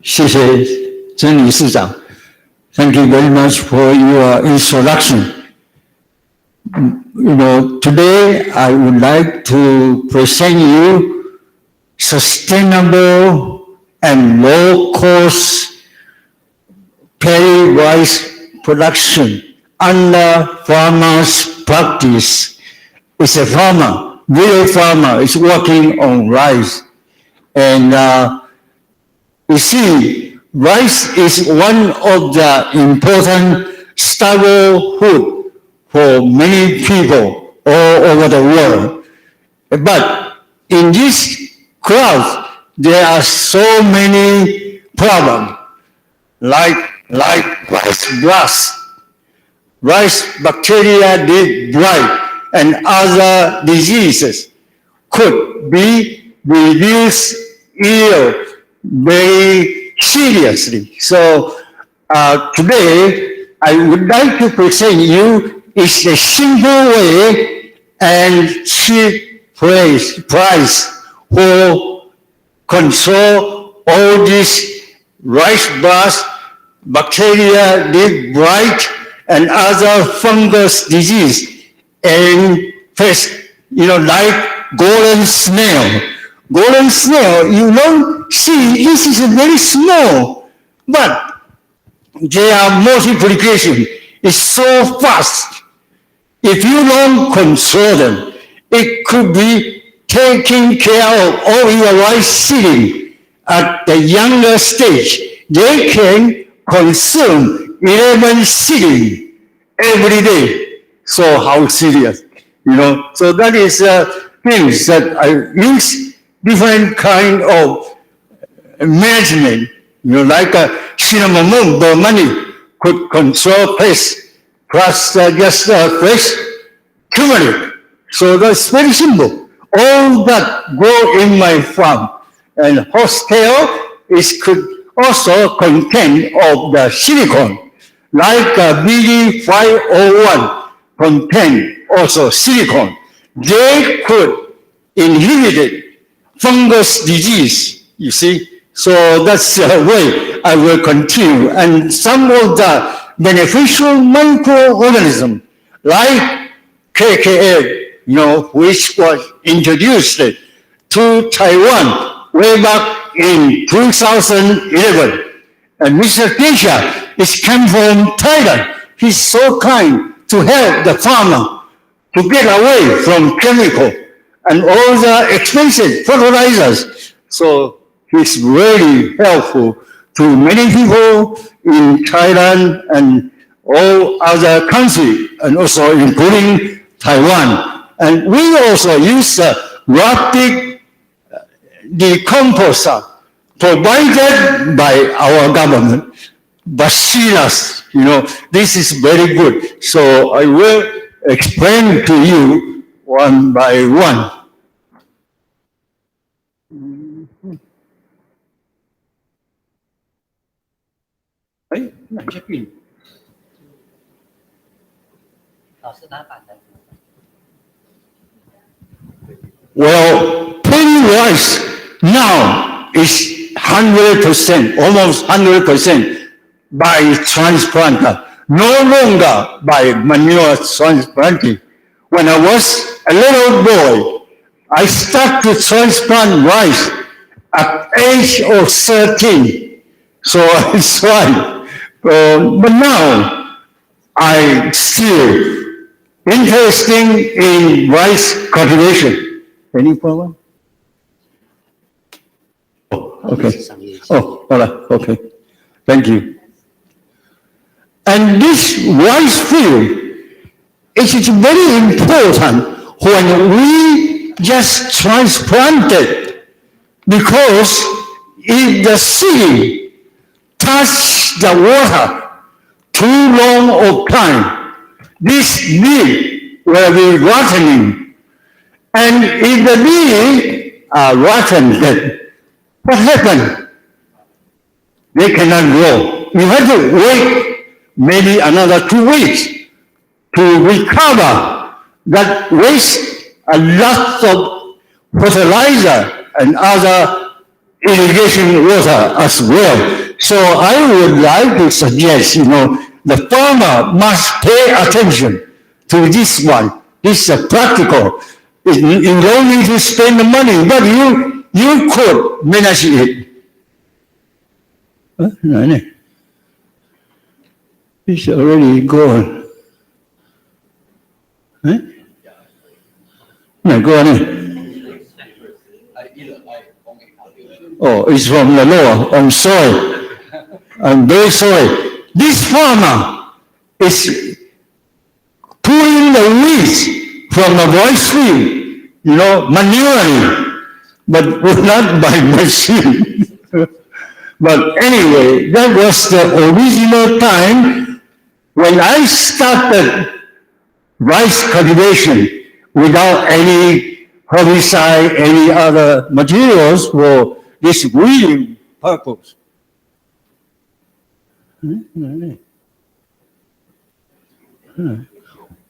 谢谢曾理事长。Thank you very much for your introduction. Today I would like to present you sustainable and low-cost paddy rice production under farmers' practice. It's a farmer, real farmer, is working on rice. And you see, rice is one of the important staple food for many people all over the world. But in this crowd, there are so many problems, like rice blast, rice bacteria dead blight, and other diseases could be reduced yield very seriously. So today, I would like to present you is a simple way and cheap price for control all these rice blast, bacteria, leaf blight, and other fungus disease, and pest, like golden snail. Golden snail, see, this is very small, but their multiplication is so fast. If you don't control them, it could be taking care of all your rice seeding at the younger stage. They can consume 11 seeding every day. So how serious, So that is things that I use different kind of management, like cinnamon money could control pests, plus just fresh turmeric. So that's very simple. All that grow in my farm. And horsetail could also contain of the silicon, like BD501 contain also silicon. They could inhibit fungus disease, you see. So that's the way I will continue. And some of the beneficial microorganisms like KKF, which was introduced to Taiwan way back in 2011. And Mr. Tisha came from Thailand. He's so kind to help the farmer to get away from chemical and all the expensive fertilizers. So he's really helpful to many people in Thailand and all other countries, and also including Taiwan. And we also use rapid decomposer provided by our government. Bacillus, this is very good. So I will explain to you one by one. Well, paddy rice now is 100%, almost 100% by transplanter, no longer by manure transplanting. When I was a little boy, I started to transplant rice at age of 13. So I tried. But now, I still interested in rice cultivation. Any problem? Oh, okay. Oh, all right. Okay. Thank you. And this rice field, it is very important when we just transplant it, because if the seed touch the water too long of time, this leaf will be rotting. And if the leaves are rotten, then what happened? They cannot grow. You have to wait maybe another 2 weeks to recover that waste a lot of fertilizer and other irrigation water as well. So I would like to suggest, the farmer must pay attention to this one. This is practical. You don't need to spend the money, but you could manage it. It's already gone. Go on. Oh, it's from the Lord. I'm sorry. I'm very sorry. This farmer is pulling the weeds from the rice field, manually, but not by machine. But anyway, that was the original time when I started rice cultivation without any herbicide, any other materials for this weeding purpose.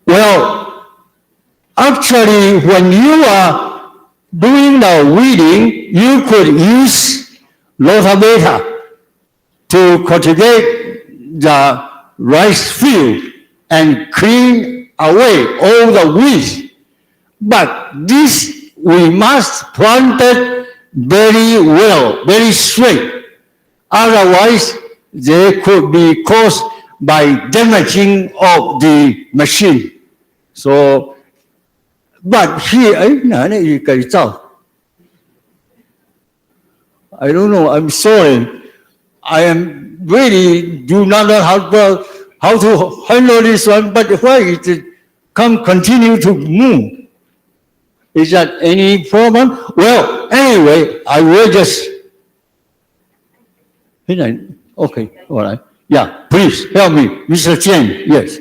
Well, actually, when you are doing the weeding, you could use rotavator to cultivate the rice field and clean away all the weeds. But this we must plant it very well, very straight. Otherwise, they could be caused by damaging of the machine. So, but here, I don't know, I'm sorry. I am really do not know how to handle this one, but why it continue to move? Is that any problem? Well, anyway, I will just, okay, all right. Yeah, please help me, Mr. Chen, yes.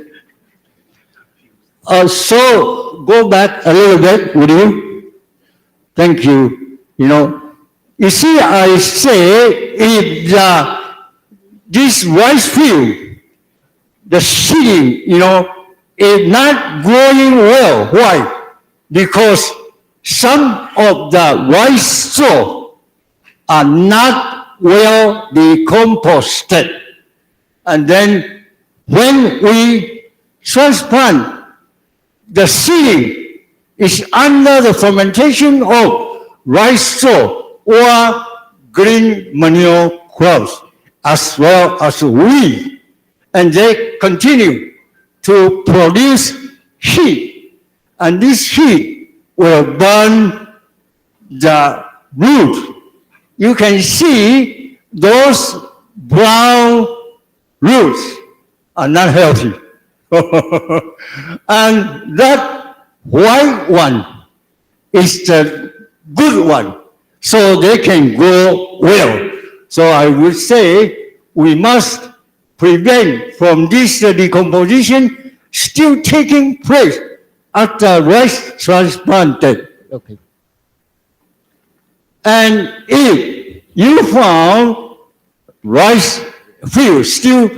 So, go back a little bit, would you? Thank you. You see, I say if this rice field, the seeding, is not growing well. Why? Because some of the rice straw are not well decomposted. And then when we transplant, the seeding is under the fermentation of rice straw or green manure crops, as well as wheat, and they continue to produce heat, and this heat will burn the root. You can see those brown roots are not healthy. And that white one is the good one, so they can grow well. So I would say we must prevent from this decomposition still taking place after rice transplanted. Okay. And if you found rice field still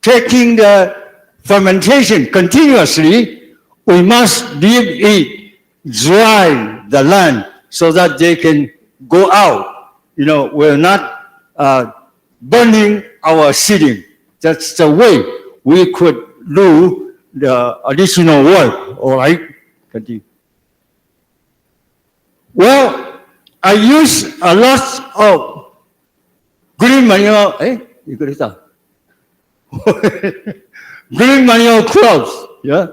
taking the fermentation continuously, we must leave it dry the land so that they can go out. We're not burning our seeding. That's the way we could do the additional work. All right, continue. Well, I use a lot of green manure. Green manure crops. Yeah,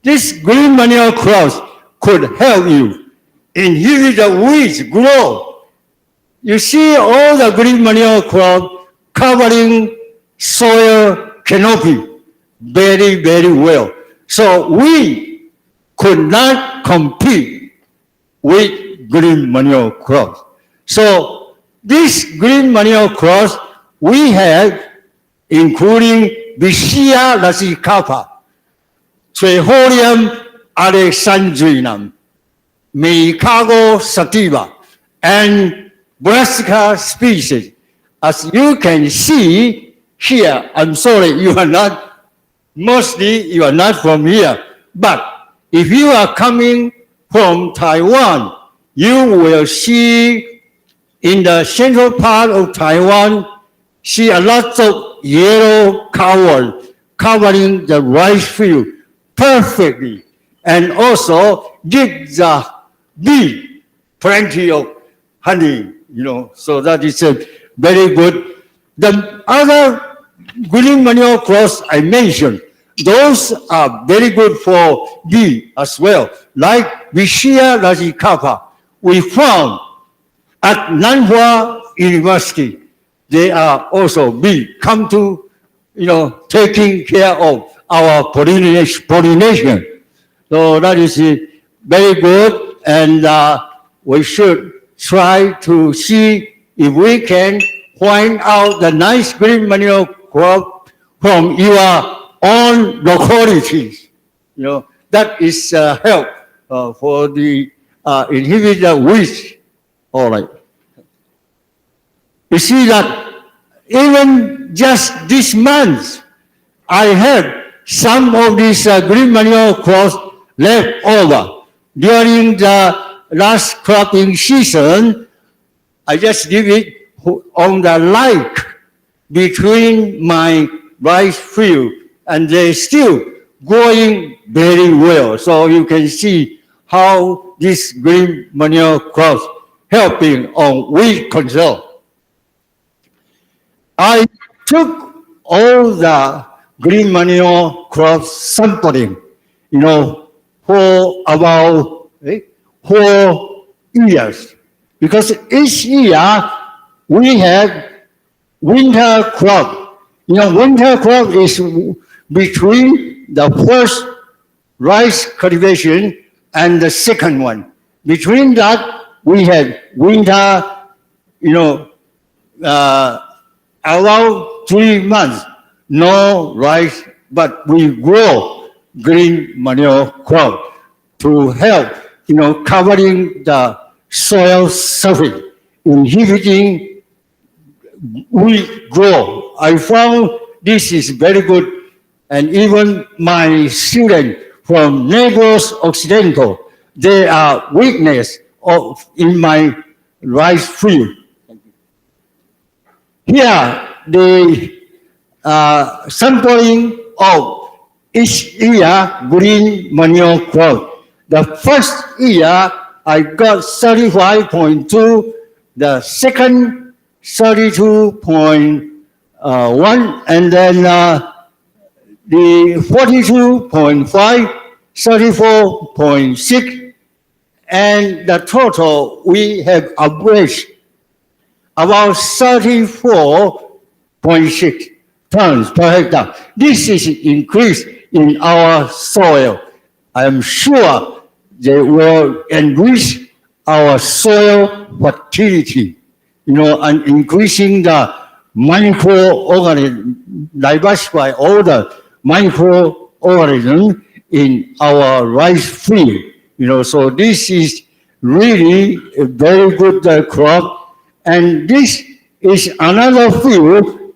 this green manure crops could help you inhibit the weeds grow. You see all the green manure crop covering soil canopy very, very well. So we could not compete with green manure crops. So this green manure crops we have, including Vicia rassicapa, Treholium alexandrinum, Mexicago sativa, and brassica species. As you can see here, I'm sorry, you are not from here, but if you are coming from Taiwan, you will see in the central part of Taiwan, see a lot of yellow cover covering the rice field perfectly, and also give the bee plenty of honey, so that is a very good. The other green manure crops I mentioned, those are very good for bee as well, like Vicia radicata. We found at Nanhua University, they are also bee come to, taking care of our pollination. So that is very good, and we should try to see if we can find out the nice green manure crop from your own localities. That is help for the inhibit the weeds. All right. You see that even just this month, I have some of these green manure crops left over. During the last cropping season, I just leave it on the lake between my rice field, and they're still growing very well. So you can see how this green manure crops helping on weed control. I took all the green manure crops sampling, for about 4 years. Because each year we have winter crop. Winter crop is between the first rice cultivation and the second one. Between that, we have winter, around 3 months, no rice, but we grow green manure crop to help, covering the soil surface, inhibiting weed growth. I found this is very good, and even my students from Negros Occidental, they are witness in my rice field. Here, the sampling of each year green manure crop. The first year, I got 35.2, the second 32.1, and then the 42.5, 34.6, and the total we have averaged about 34.6 tons per hectare. This is increase in our soil. I am sure they will enrich our soil fertility, and increasing the microorganisms, diversify all the microorganisms in our rice field. So this is really a very good crop. And this is another field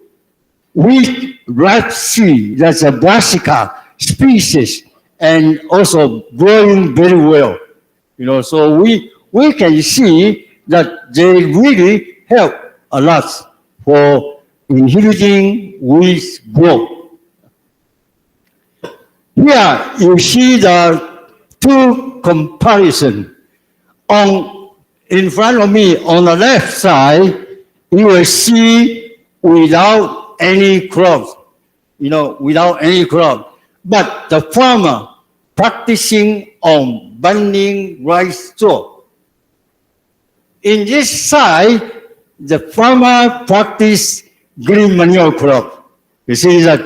with rapeseed, that's a brassica species, and also growing very well. So we can see that they really help a lot for inhibiting weed growth. Here you see the two comparisons. In front of me, on the left side, you will see without any crops, without any crop. But the farmer practicing on burning rice straw. In this side, the farmer practice green manure crop. You see that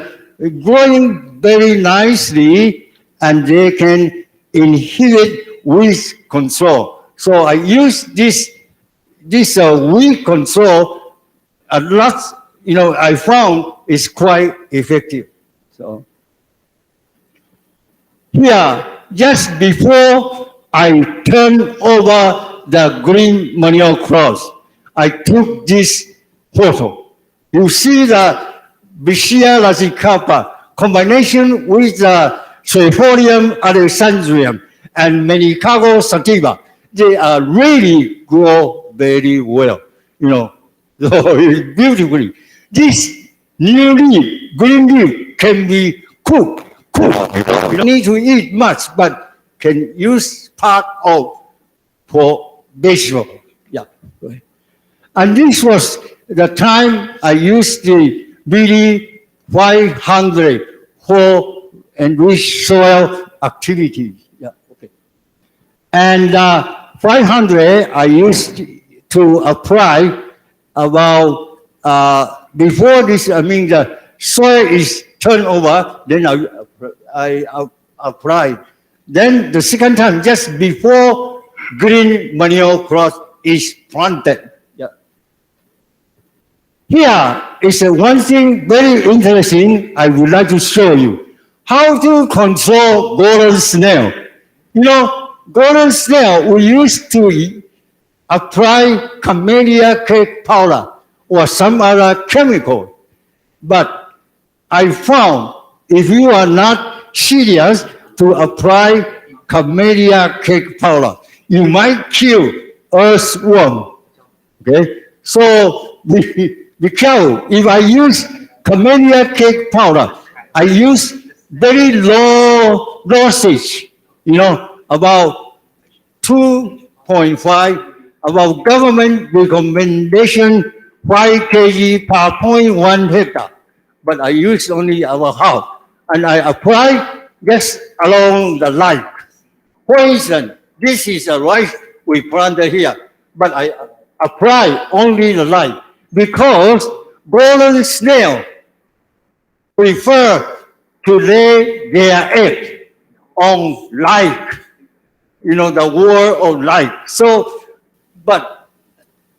growing very nicely, and they can inhibit weed control. So I use this weed control a lot. I found it's quite effective. So here, just before I turn over the green manure crops, I took this photo. You see the Vicia radicata combination with the Trifolium alexandrium and Manicago sativa. They are really grow very well. So it's beautifully. This new leaf, green leaf, can be cooked. You don't need to eat much, but can use part of for vegetable. Yeah. And this was the time I used the BD 500 for enriched soil activities. Yeah. Okay. And 500 I used to apply about before this. I mean the soil is turned over. Then I apply. Then the second time, just before green manure crop is planted. Yeah. Here is one thing very interesting I would like to show you. How to control golden snail. Golden snail, we used to apply camellia cake powder or some other chemical. But I found if you are not serious to apply camellia cake powder, you might kill earthworm. Okay? So be careful. If I use camellia cake powder, I use very low dosage, about 2.5, about government recommendation 5 kg per 0.1 hectare. But I use only about half. And I apply just along the line. For instance, this is a rice we planted here, but I apply only the line because golden snail prefer to lay their egg on light, the wall of light. So, but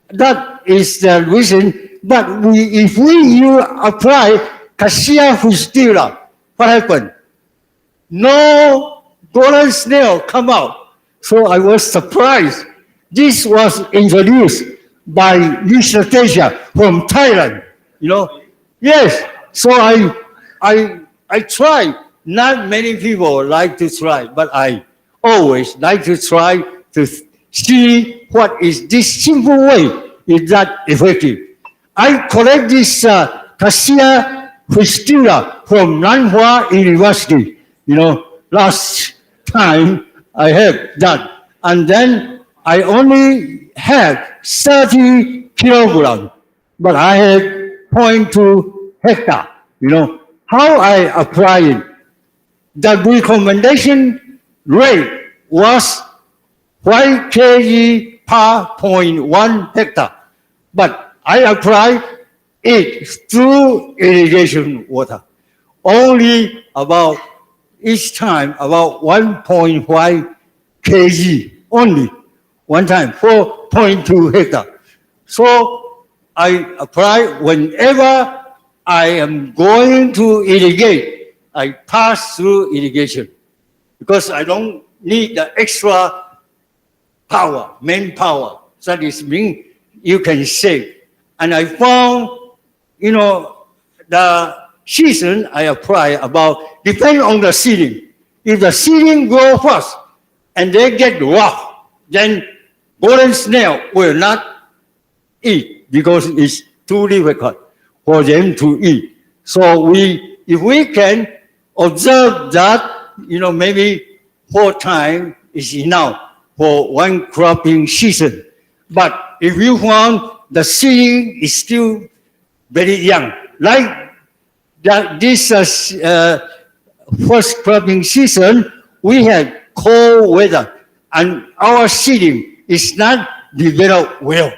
that is the reason. But if you apply Cassia fustula, what happened? No golden snail come out. So I was surprised. This was introduced by Anesthesia from Thailand. Yes. So I tried. Not many people like to try, but I always like to try to see what is this simple way is that effective. I collect this Cassia fistula from Nanhua University. Last time I have that. And then I only had 30 kilograms, but I had 0.2 hectare. How I apply it. The recommendation rate was 5 kg per 0.1 hectare, but I applied it through irrigation water. Only about each time about 1.5 kg only one time for 0.2 hectare. So I apply whenever I am going to irrigate. I pass through irrigation because I don't need the extra power, manpower. That is mean you can save. And I found, the season I apply about depend on the seedling. If the seedling grow fast and they get rough, then golden snail will not eat because it's too difficult for them to eat. So if we can observe that, maybe 4 times is enough for one cropping season. But if you found the seedling is still very young, like that this first cropping season, we had cold weather and our seedling is not developed well.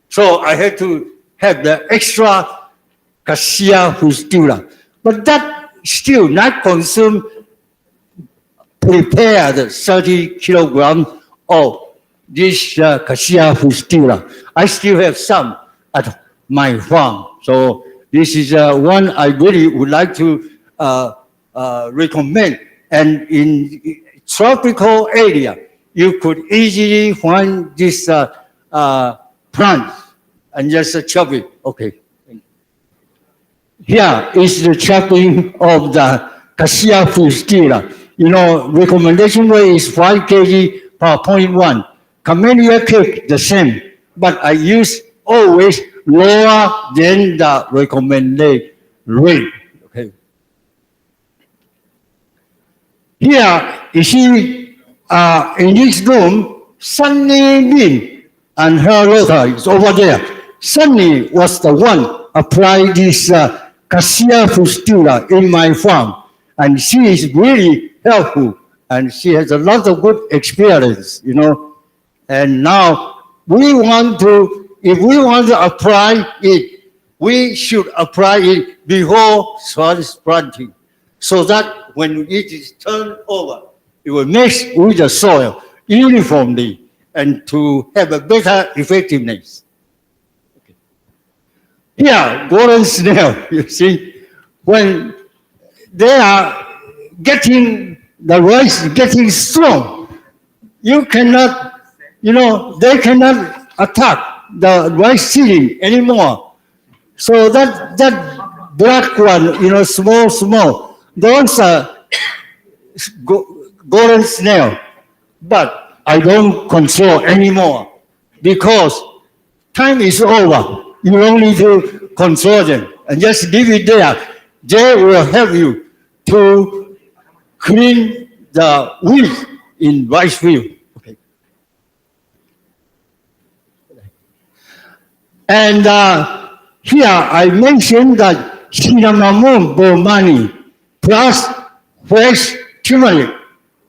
So I had to have the extra Cassia fustula. But that still not consume prepared 30 kilograms of this Cassia fustula. I still have some at my farm. So this is one I really would like to recommend. And in tropical area, you could easily find this plant and just chop it. Okay. Here is the chopping of the Cassia fustula. Recommendation rate is 5 kg per 0.1. Camellia cake, the same. But I use always lower than the recommended rate. Okay. Here you see in this room, Sunny Lin and her daughter is over there. Sunny was the one applied this cassia fistula in my farm, and she is really helpful, and she has a lot of good experience, you know. And now we want to, if we want to apply it, we should apply it before transplanting, so that when it is turned over, it will mix with the soil uniformly and to have a better effectiveness. Okay. Here, golden snail, you see, when they are getting, the rice getting strong, you cannot, you know, they cannot attack the rice seeding anymore. So that black one, you know, small, those are golden snail. But I don't control anymore because time is over. You don't need to control them and just leave it there. They will help you to clean the weed in rice field. Okay. And here I mentioned that cinnamon bomani plus fresh turmeric,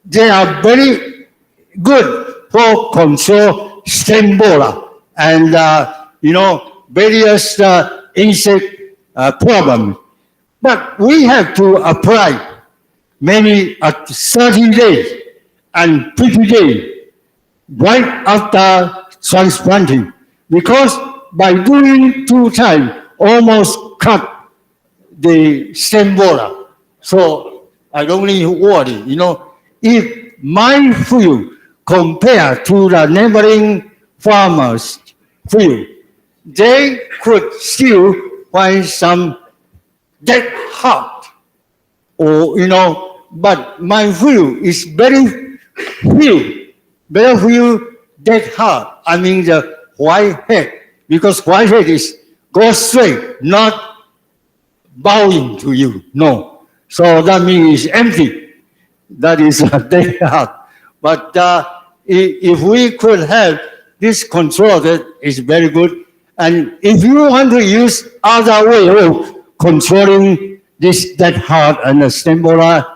they are very good for control stem borer and you know, various insect problems. But we have to apply many at 30 days and 50 days right after transplanting, because by doing 2 times almost cut the stem borer. So I don't need to worry, you know, if my field compared to the neighboring farmers' field, they could still find some dead heart, or, you know, but my field is very few dead heart. I mean the white head, because white head is goes straight, not bowing to you, no. So that means it's empty. That is a dead heart. But if we could have this control, that is very good. And if you want to use other way of controlling this dead heart and the stem borer,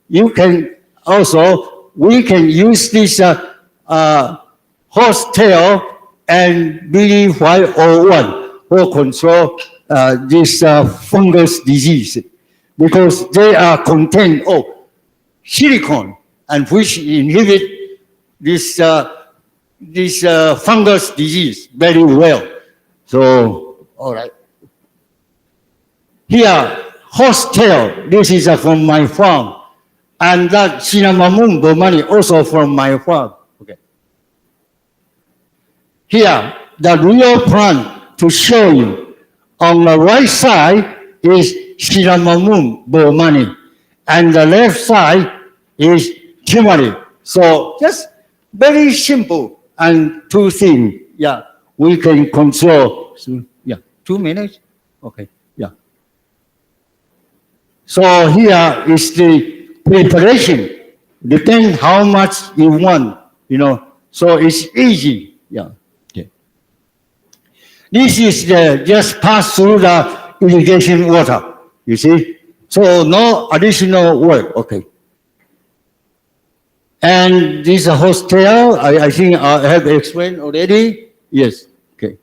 you can also, we can use this horsetail and BD501 for control this fungus disease, because they are contained of silicone, and which inhibit this fungus disease very well. So, all right. Here, horsetail, this is from my farm, and that cinnamon bomani also from my farm. Okay. Here, the real plant to show you. On the right side is cinnamon bomani, and the left side is turmeric. So just very simple and 2 things. Yeah, we can control. So, yeah, 2 minutes. Okay. Yeah. So here is the preparation. Depends how much you want, you know. So it's easy. Yeah. Okay. This is just pass through the irrigation water. You see. So no additional work. Okay. And this horsetail, I think I have explained already. Yes. Okay.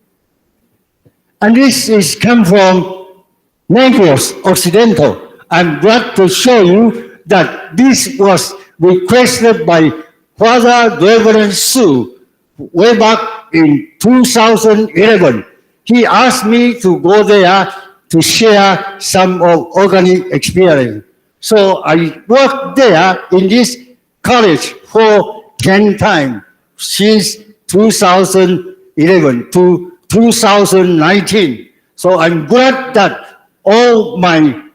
And this is come from Naples Occidental. I'm glad to show you that this was requested by Father Reverend Su way back in 2011. He asked me to go there to share some of organic experience. So I worked there in this college for 10 times since 2011 to 2019. So I'm glad that all my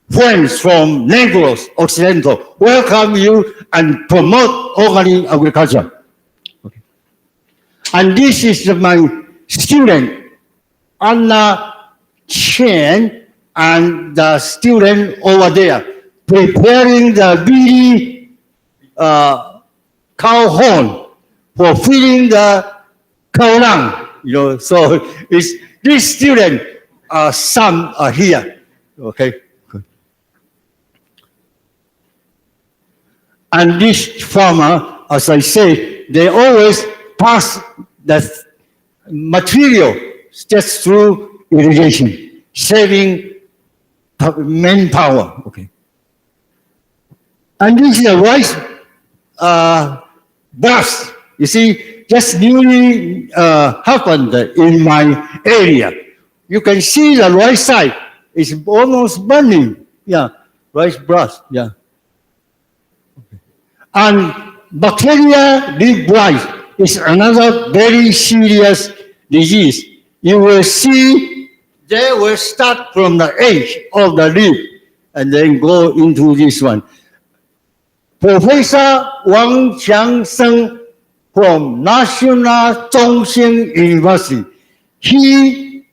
friends from Naples Occidental welcome you and promote organic agriculture. Okay. And this is my student Anna Chen and the student over there preparing the BD cow horn for feeding the cow lung. So it's this student, some are here. Okay. Good. And this farmer, as I say, they always pass the material just through irrigation, saving manpower. Okay. And this is a rice blast. You see, just newly happened in my area. You can see the right side is almost burning. Yeah, rice blast. Yeah. Okay. And bacteria leaf blight is another very serious disease. You will see they will start from the edge of the leaf and then go into this one. Professor Wang Qiangsheng from National Zhongxin University, he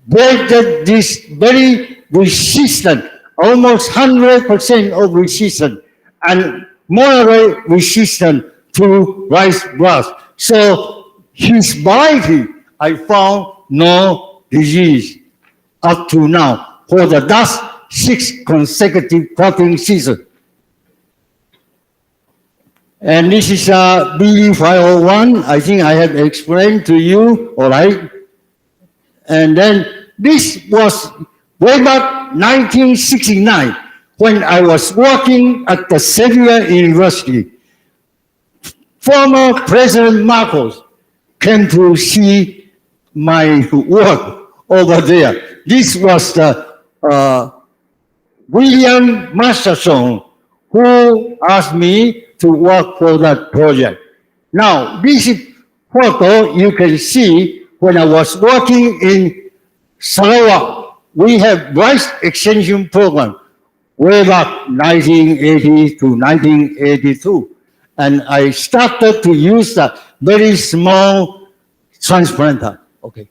bred this very resistant, almost 100% of resistant, and moderate resistant to rice blast. So his variety, I found no disease up to now for the last 6 consecutive cropping seasons. And this is BD501. I think I have explained to you, all right? And then this was way back 1969 when I was working at the Xavier University. Former President Marcos came to see my work over there. This was the William Masterson who asked me to work for that project. Now, this photo you can see when I was working in Sarawak. We have rice extension program way back 1980 to 1982. And I started to use a very small transplanter. Okay.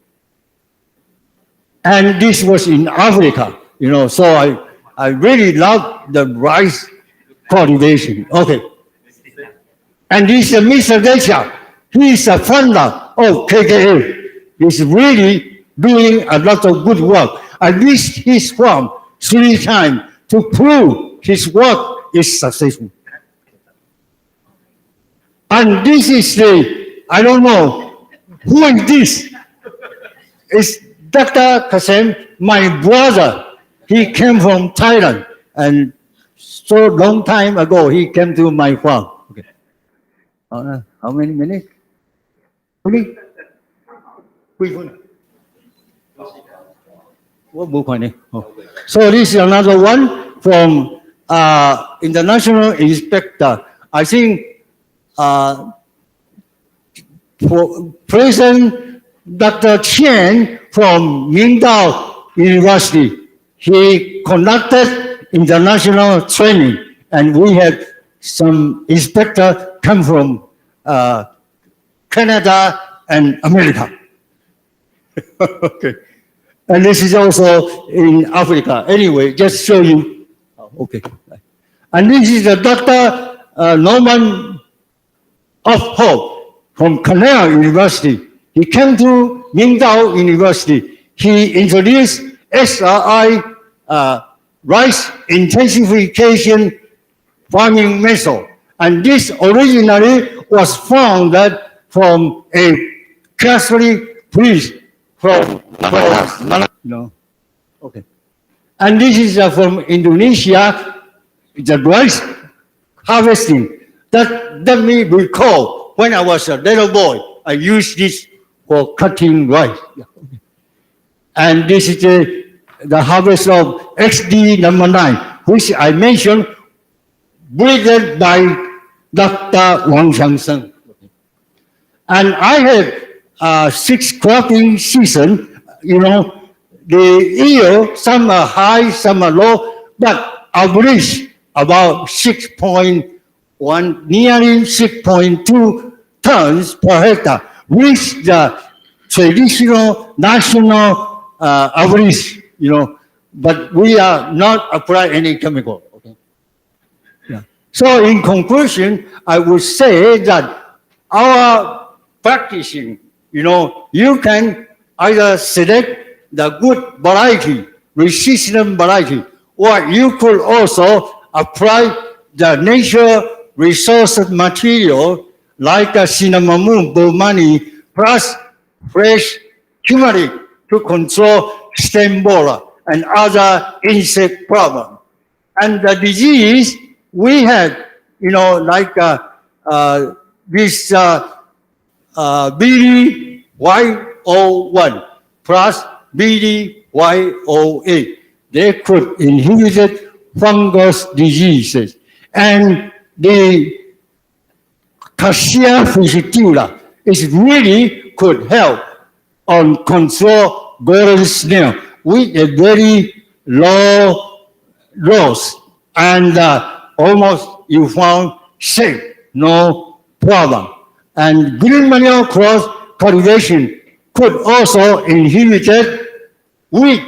And this was in Africa, so I really love the rice cultivation. Okay. And this is Mr. Desha. He is a founder of KKA. He's really doing a lot of good work. I visit his farm 3 times to prove his work is successful. And this is I don't know, who is this? It's Dr. Kasem, my brother. He came from Thailand, and so long time ago, he came to my farm. Okay. How many minutes? So this is another one from International Inspector. I think for President Dr. Chen from Mingdao University, he conducted international training, and we had some inspector come from Canada and America. Okay. And this is also in Africa. Anyway, just show you. Okay. And this is the Dr. Norman of Hope from Cornell University. He came to Mingdao University. He introduced SRI, rice intensification farming method. And this originally was founded from a Catholic priest from Okay. And this is from Indonesia, the rice harvesting. That me recall when I was a little boy, I used this for cutting rice. Yeah. And this is the harvest of XD number 9, which I mentioned, breeded by Dr. Wang Qiangsheng. And I had 6 cropping season. The yield, some are high, some are low, but average about 6.1, nearly 6.2 tons per hectare, which the traditional national average, but we are not apply any chemical. Okay. Yeah. So in conclusion, I would say that our practicing, you can either select the good variety, resistant variety, or you could also apply the natural resource material like cinnamon, bomani, plus fresh turmeric to control stem borer and other insect problem. And the disease we had, like this BDY01 plus BDY08, they could inhibit fungus diseases. And the Cassia fistula is really could help on control golden snail with a very low loss, and almost you found safe, no problem. And green manure cross cultivation could also inhibit wheat,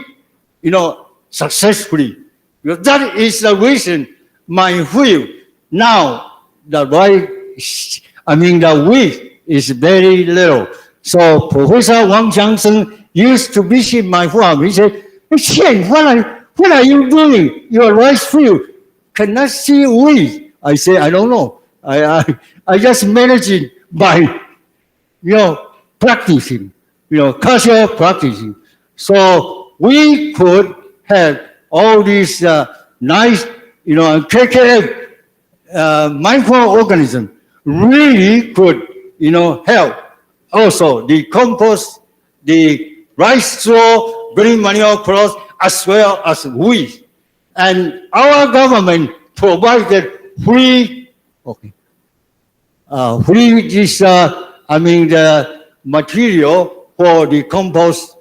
successfully. Because that is the reason my field now the wheat is very little. So Professor Wang Jiangsheng used to visit my farm. He said, "Chen, what are you doing? Your rice field cannot see wheat." I say, "I don't know. I just manage it by, practicing, casual practicing." So we could have all these nice, KKF microorganisms really could, help. Also, the compost, the rice straw, green manure cross, as well as wheat. And our government provided free this, the material for the compost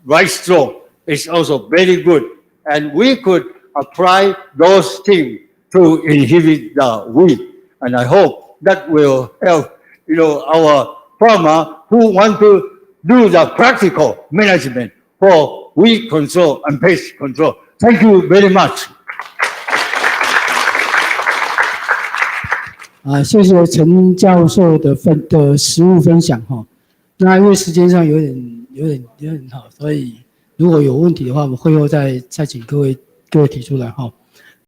rice straw is also very good. And we could apply those things to inhibit the wheat. And I hope that will help, our farmer who want to do the practical management for weed control and pest control. Thank you very much. 谢谢陈教授的实务分享哈。那因为时间上有点好，所以如果有问题的话，我们会后再请各位提出来哈。